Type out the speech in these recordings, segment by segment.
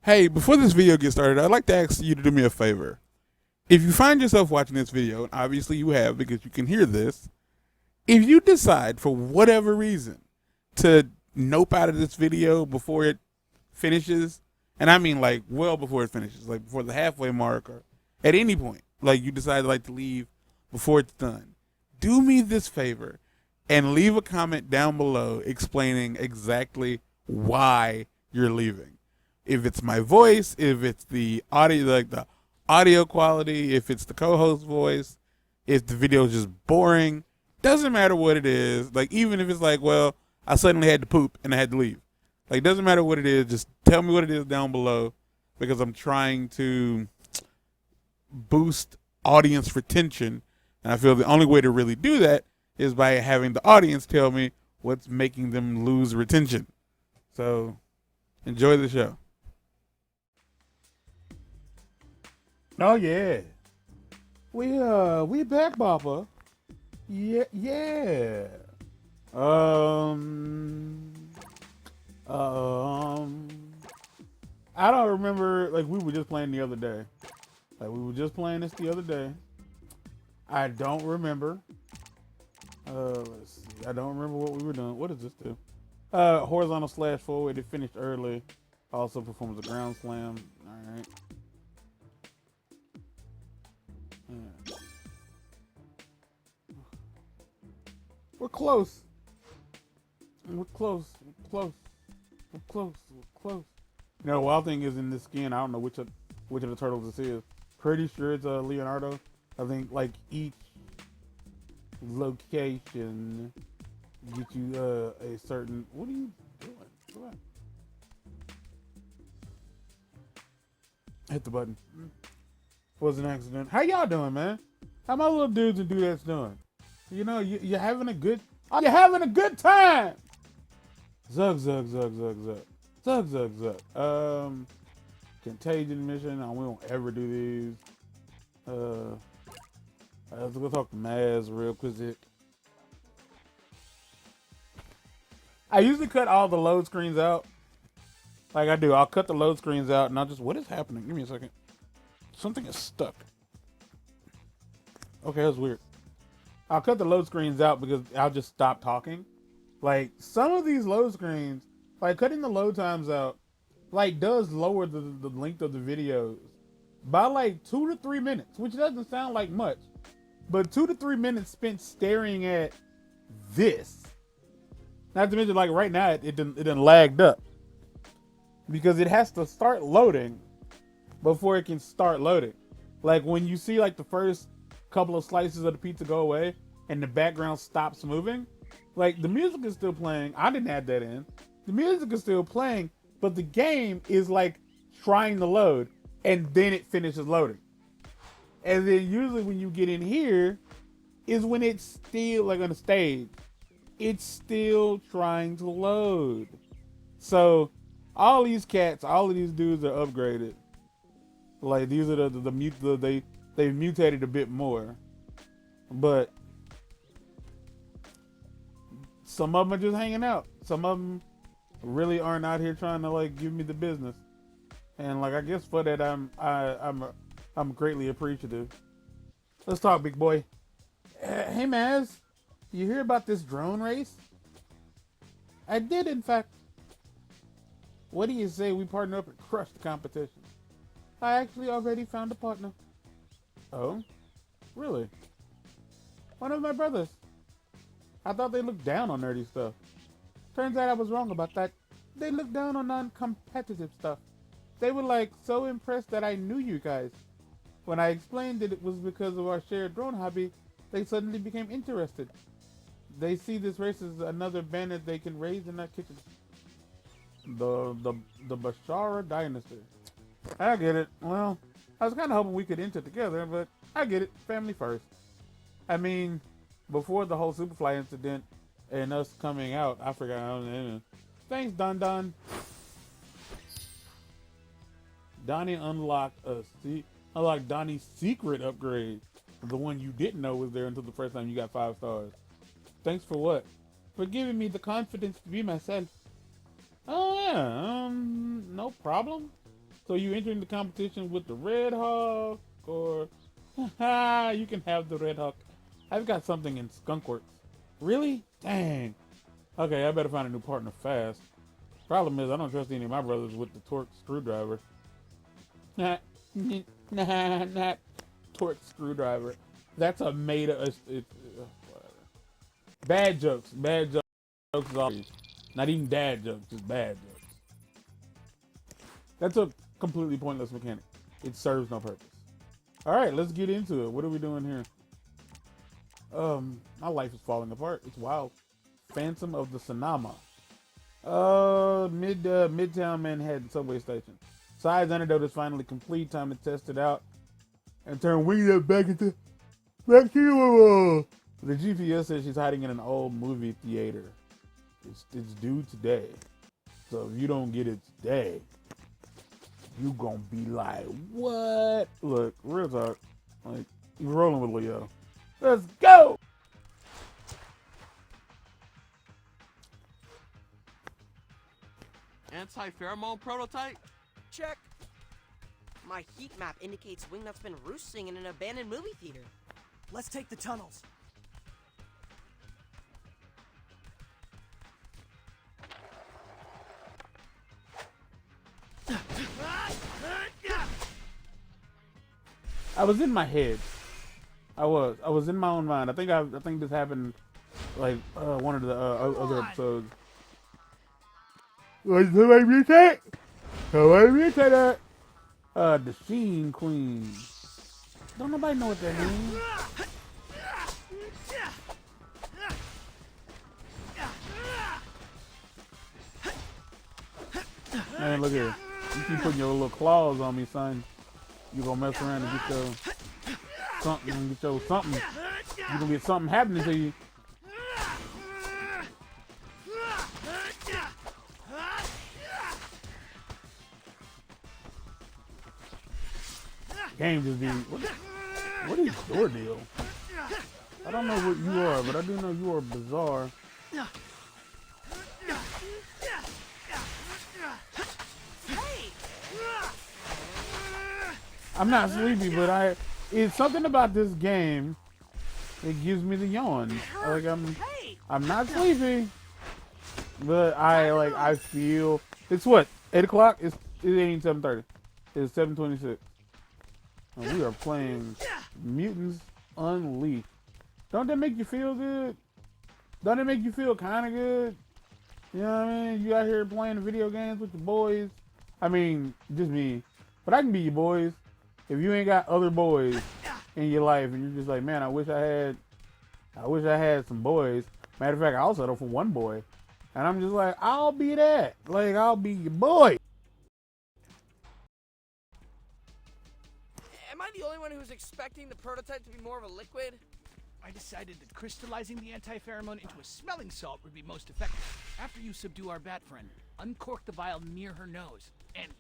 Hey, before this video gets started, I'd like to ask you to do me a favor. If you find yourself watching this video, and obviously you have because you can hear this, if you decide for whatever reason to nope out of this video before it finishes, and I mean like well before it finishes, like before the halfway mark or at any point, like you decide like to leave before it's done, do me this favor and leave a comment down below explaining exactly why you're leaving. If it's my voice, if it's the audio, like the audio quality, if it's the co-host voice, if the video is just boring, doesn't matter what it is. Like even if it's like, well, I suddenly had to poop and I had to leave. Like doesn't matter what it is, just tell me what it is down below because I'm trying to boost audience retention. And I feel the only way to really do that is by having the audience tell me what's making them lose retention. So enjoy the show. Oh yeah, we back, Papa. Yeah. I don't remember. Like we were just playing the other day. Like we were just playing this the other day. I don't remember. Let's see. I don't remember what we were doing. What does this do? Horizontal slash forward. It finished early. Also performs a ground slam. All right. We're close. We're close. We're close. We're close. We're close. You know, the wild thing is in this skin. I don't know which of the turtles this is. Pretty sure it's Leonardo. I think like each location gets you a certain. What are you doing? Come on. Hit the button. Was an accident. How y'all doing, man? How my little dudes and dudettes doing? You know, you're having a good. You're having a good time. Zug zug zug zug zug zug zug zug. Contagion mission. We won't ever do these. Let's go talk to Maz real quick. I usually cut all the load screens out. Like I do. I'll cut the load screens out and I'll just. What is happening? Give me a second. Something is stuck. Okay, that's weird. I'll cut the load screens out because I'll just stop talking. Like some of these load screens, like cutting the load times out, like does lower the length of the videos by like 2 to 3 minutes, which doesn't sound like much, but 2 to 3 minutes spent staring at this. Not to mention, like right now, it done lagged up because it has to start loading before it can start loading. Like when you see like the first couple of slices of the pizza go away and the background stops moving, like the music is still playing. I didn't add that in. The music is still playing, but the game is like trying to load and then it finishes loading. And then usually when you get in here is when it's still like on the stage, it's still trying to load. So all these cats, all of these dudes are upgraded. Like these are they've mutated a bit more, but some of them are just hanging out. Some of them really aren't out here trying to like give me the business, and like I guess for that I'm greatly appreciative. Let's talk, big boy. Hey Maz, you hear about this drone race? I did, in fact. What do you say we partner up and crush the competition? I actually already found a partner. Oh? Really? One of my brothers. I thought they looked down on nerdy stuff. Turns out I was wrong about that. They looked down on non-competitive stuff. They were like so impressed that I knew you guys. When I explained that it was because of our shared drone hobby, they suddenly became interested. They see this race as another banner they can raise in their kitchen. The Bashara Dynasty. I get it. Well, I was kind of hoping we could enter together, but I get it. Family first. I mean, before the whole Superfly incident and us coming out, I forgot. Thanks, Don Don. Donnie unlocked Donnie's secret upgrade. The one you didn't know was there until the first time you got 5 stars. Thanks for what? For giving me the confidence to be myself. Oh yeah, no problem. So you entering the competition with the Red Hawk, or you can have the Red Hawk. I've got something in Skunkworks. Really? Dang. Okay, I better find a new partner fast. Problem is, I don't trust any of my brothers with the torque screwdriver. Not torque screwdriver. That's a made up. Whatever. Bad jokes. Bad jokes. Not even dad jokes, just bad jokes. That's a completely pointless mechanic. It serves no purpose. All right, let's get into it. What are we doing here? My life is falling apart. It's wild. Phantom of the Sonoma. Midtown Manhattan subway station. Side's antidote is finally complete. Time to test it out and turn Winged back to the GPS says she's hiding in an old movie theater. It's due today. So if you don't get it today, you gonna be like, what? Look, real talk. Like, you're rolling with Leo. Let's go! Anti-pheromone prototype? Check. My heat map indicates Wingnut's been roosting in an abandoned movie theater. Let's take the tunnels. I was in my head. I was in my own mind. I think this happened like one of the other episodes. Somebody mutate? Somebody mutate that? The Sheen Queen. Don't nobody know what that means. Man, look here. You keep putting your little claws on me, son. You gonna mess around and get your something. You gonna get something happening to you. Game just be. What is your deal? I don't know what you are, but I do know you are bizarre. I'm not sleepy, but it's something about this game that gives me the yawns. Like I'm not sleepy, but I feel it's what 8 o'clock. It ain't 7:30. It's 7:26. And we are playing Mutants Unleashed. Don't that make you feel good? Don't it make you feel kind of good? You know what I mean? You out here playing video games with your boys. I mean, just me, but I can be your boys. If you ain't got other boys in your life and you're just like, man, I wish I had some boys. Matter of fact, I'll settle for one boy. And I'm just like, I'll be that. Like, I'll be your boy. Am I the only one who's expecting the prototype to be more of a liquid? I decided that crystallizing the anti-pheromone into a smelling salt would be most effective. After you subdue our bat friend, uncork the vial near her nose and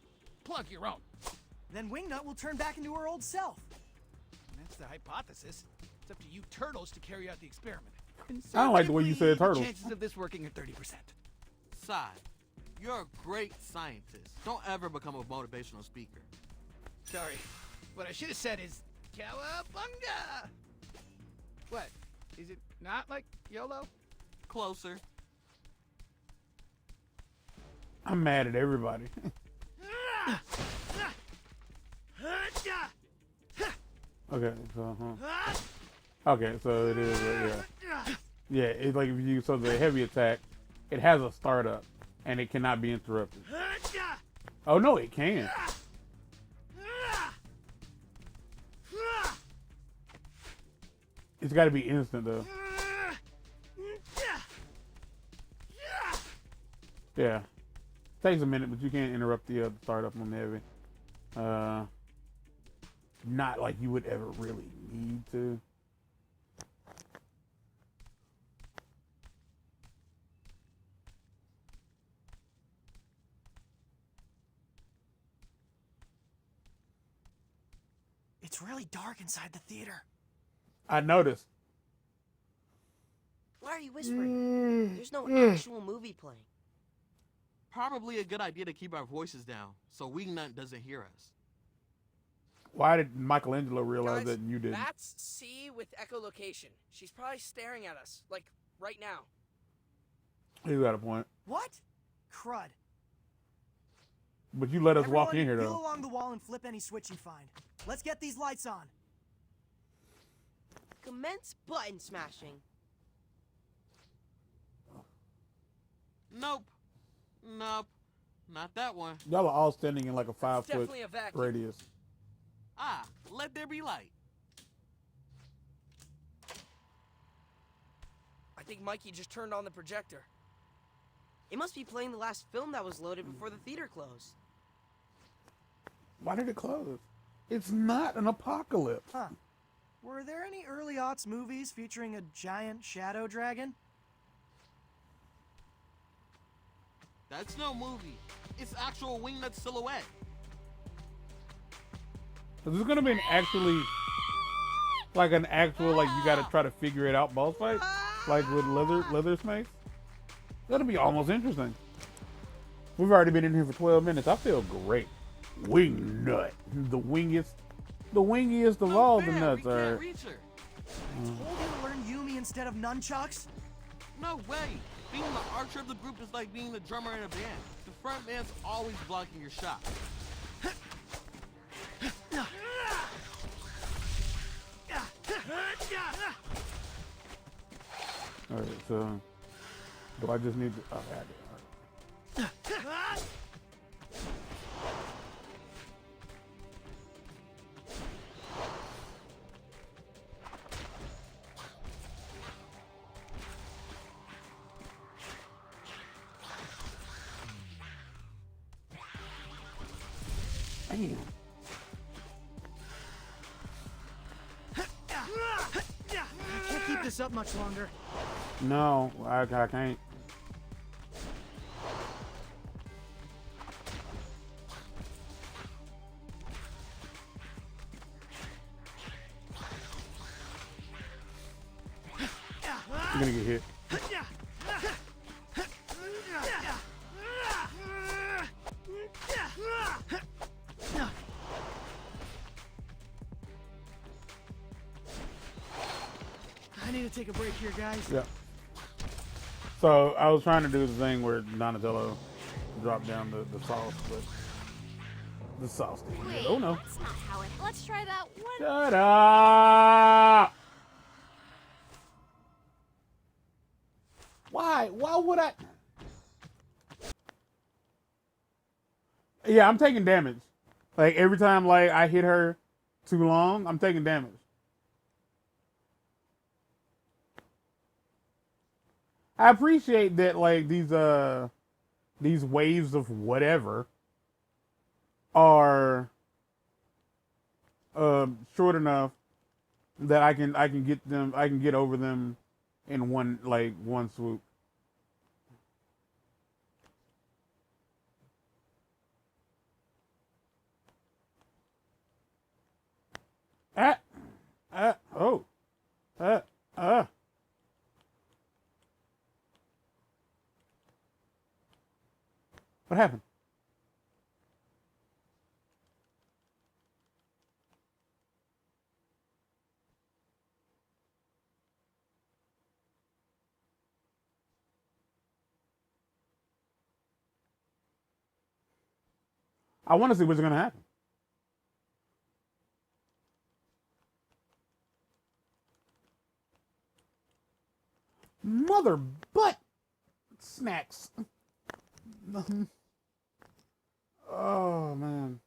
plug your own. Then Wingnut will turn back into her old self. And that's the hypothesis. It's up to you turtles to carry out the experiment. I don't like the way you said turtles. The chances of this working are 30%. Sai, you're a great scientist. Don't ever become a motivational speaker. Sorry. What I should have said is, Cowabunga! What? Is it not like YOLO? Closer. I'm mad at everybody. Okay, so it is, yeah, it's like if you the heavy attack, it has a startup, and it cannot be interrupted. Oh no, it can. It's got to be instant though. Yeah, takes a minute, but you can't interrupt the startup on the heavy. Not like you would ever really need to. It's really dark inside the theater. I noticed. Why are you whispering? There's no actual movie playing. probably a good idea to keep our voices down so Wingnut doesn't hear us. Why did Michelangelo realize Guys, that you didn't? That's C with echolocation. She's probably staring at us, like, right now. You got a point. What? Crud. But you let us walk in here, Peel though. along the wall and flip any switch you find. Let's get these lights on. Commence button smashing. Nope. Nope. Not that one. Y'all are all standing in like a 5-foot Definitely a vacuum. radius. Ah, let there be light. I think Mikey just turned on the projector. It must be playing the last film that was loaded before the theater closed. Why did it close? It's not an apocalypse. Huh. Were there any early aughts movies featuring a giant shadow dragon? That's no movie. It's actual Wingnut silhouette. Is this gonna be an actually, like an actual, like you gotta try to figure it out boss fight? Like with leather snakes? That'll be almost interesting. We've already been in here for 12 minutes. I feel great. Wingnut. The wingiest of all the nuts, we are. can't reach her. Told you to learn Yumi instead of nunchucks? No way. Being the archer of the group is like being the drummer in a band. The front man's always blocking your shot. Alright, so do I just need to I got it. All right. Damn. I can't keep this up much longer. No, I can't. You're gonna get hit. I need to take a break here, guys. Yeah. So I was trying to do the thing where Donatello dropped down the sauce, but the sauce didn't get it. Oh no. That's not how it. Let's try that one. Shut up! Why? Why would I? Yeah, I'm taking damage. Like every time like I hit her too long, I'm taking damage. I appreciate that like these waves of whatever are short enough that I can get over them in one swoop. What happened? I want to see what's going to happen. Mother butt snacks. Oh, man.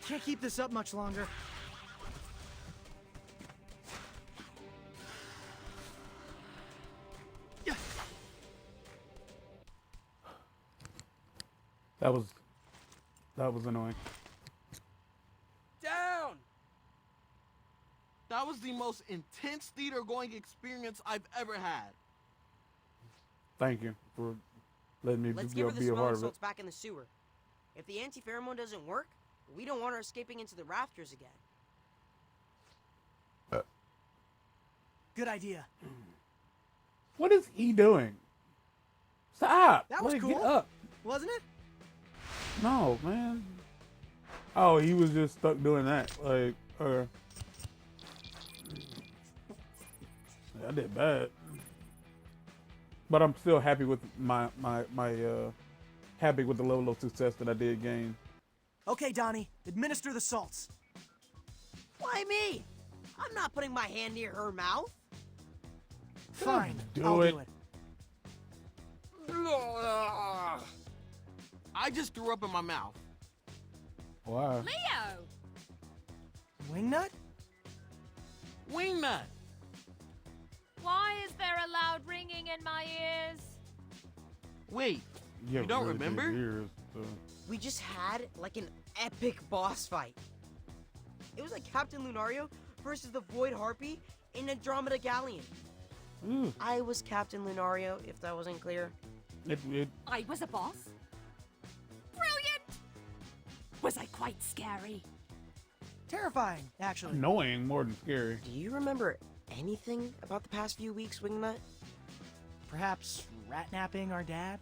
Can't keep this up much longer. That was annoying. Down! That was the most intense theater-going experience I've ever had. Thank you for letting me Let's be give her the a part smelling of it. salts back in the sewer. If the anti-pheromone doesn't work, we don't want her escaping into the rafters again. Good idea. What is he doing? Stop! That was Like, cool. Get up. Wasn't it? No, man. Oh, he was just stuck doing that. Like, I did bad. But I'm still happy with my happy with the level of success that I did gain. Okay, Donnie, administer the salts. Why me? I'm not putting my hand near her mouth. Fine, Do I'll it. do it. I just threw up in my mouth. Wow. Leo! Wingnut? Wingnut! Why is there a loud ringing in my ears? Wait, Yeah, you don't really big remember? ears, so. We just had like an epic boss fight. It was like Captain Lunario versus the Void Harpy in Andromeda Galleon. Ooh, I was Captain Lunario, if that wasn't clear. it I was a boss? Brilliant! Was I quite scary? Terrifying, actually. annoying more than scary. Do you remember anything about the past few weeks, Wingnut? Perhaps rat-napping our dad?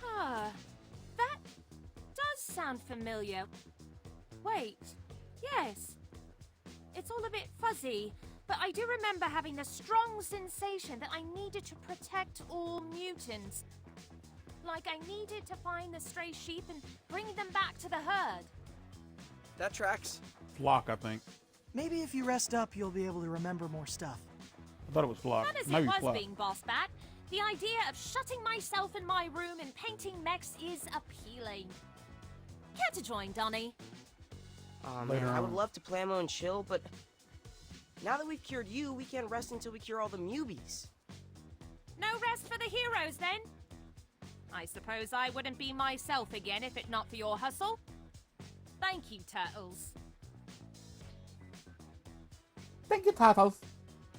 Huh. That does sound familiar. Wait. Yes. It's all a bit fuzzy, but I do remember having the strong sensation that I needed to protect all mutants. Like I needed to find the stray sheep and bring them back to the herd. That tracks. Flock, I think. Maybe if you rest up, you'll be able to remember more stuff. I thought it was Flock. Fun as Maybe it was Flock. being Boss Bat, the idea of shutting myself in my room and painting mechs is appealing. Care to join, Donnie? Oh Later man, I would on. love to play Ammo and chill, but now that we've cured you, we can't rest until we cure all the newbies. No rest for the heroes, then? I suppose I wouldn't be myself again if it not for your hustle. Thank you, Turtles. Thank you, Tatos.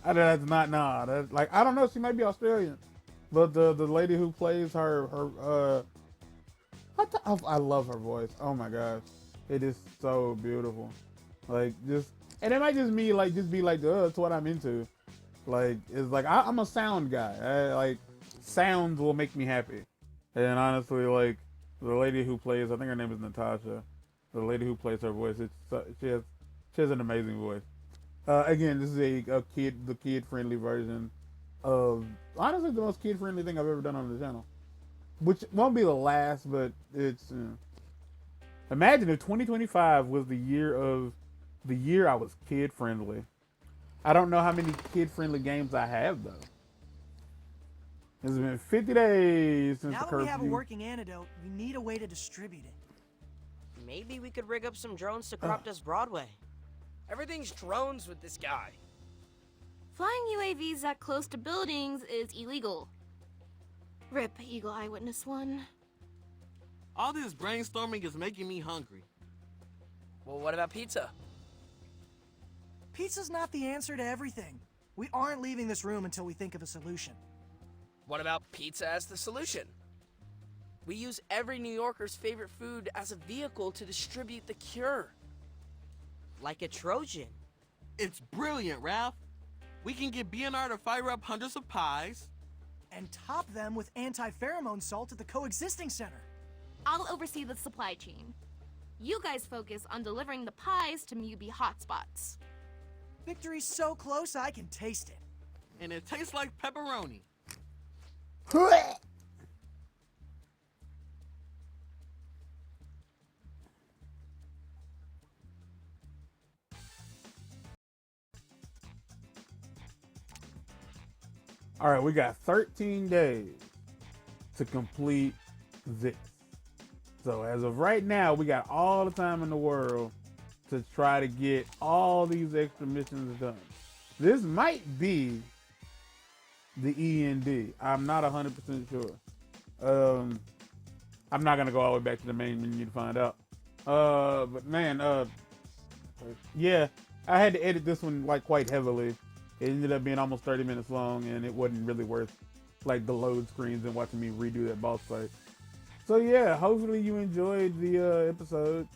That's not nah. That's like I don't know. She might be Australian, but the lady who plays her I love her voice. Oh my gosh, it is so beautiful. Like just and it might just me like just be like it's what I'm into. Like it's like I'm a sound guy. Like sounds will make me happy. And honestly, like the lady who plays, I think her name is Natasha. The lady who plays her voice, she has an amazing voice. Again, this is the kid-friendly version of honestly the most kid-friendly thing I've ever done on the channel, which won't be the last, but it's. Imagine if 2025 was the year I was kid-friendly. I don't know how many kid-friendly games I have though. It's been 50 days since Now the that curfew. we have a working antidote, we need a way to distribute it. Maybe we could rig up some drones to crop dust Broadway. Everything's drones with this guy. Flying UAVs that close to buildings is illegal. RIP Eagle Eyewitness 1. All this brainstorming is making me hungry. Well, what about pizza? Pizza's not the answer to everything. We aren't leaving this room until we think of a solution. What about pizza as the solution? We use every New Yorker's favorite food as a vehicle to distribute the cure. Like a Trojan. It's brilliant, Ralph. We can get BNR to fire up hundreds of pies. And top them with anti-pheromone salt at the coexisting center. I'll oversee the supply chain. You guys focus on delivering the pies to Mubi hotspots. Victory's so close I can taste it. And it tastes like pepperoni. All right, we got 13 days to complete this. So as of right now, we got all the time in the world to try to get all these extra missions done. This might be the END. I'm not 100% sure. I'm not gonna go all the way back to the main menu to find out. But man, yeah, I had to edit this one like quite heavily. It ended up being almost 30 minutes long, and it wasn't really worth like the load screens and watching me redo that boss fight. So yeah, hopefully you enjoyed the episode.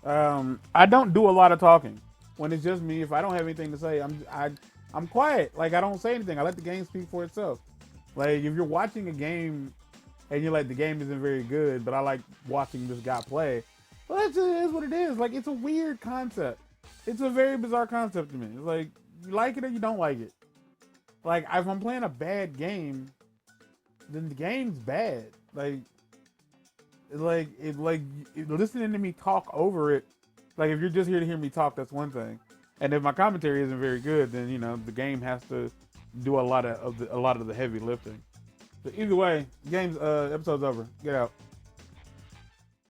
I don't do a lot of talking when it's just me. If I don't have anything to say, I'm quiet. Like, I don't say anything. I let the game speak for itself. Like, if you're watching a game and you're like, the game isn't very good, but I like watching this guy play, well, that just is what it is. Like, it's a weird concept. It's a very bizarre concept to me. It's like, you like it or you don't like it. Like, if I'm playing a bad game, then the game's bad. Listening to me talk over it, like, if you're just here to hear me talk, that's one thing. And if my commentary isn't very good, then, you know, the game has to do a lot of the heavy lifting. But either way, episode's over. Get out.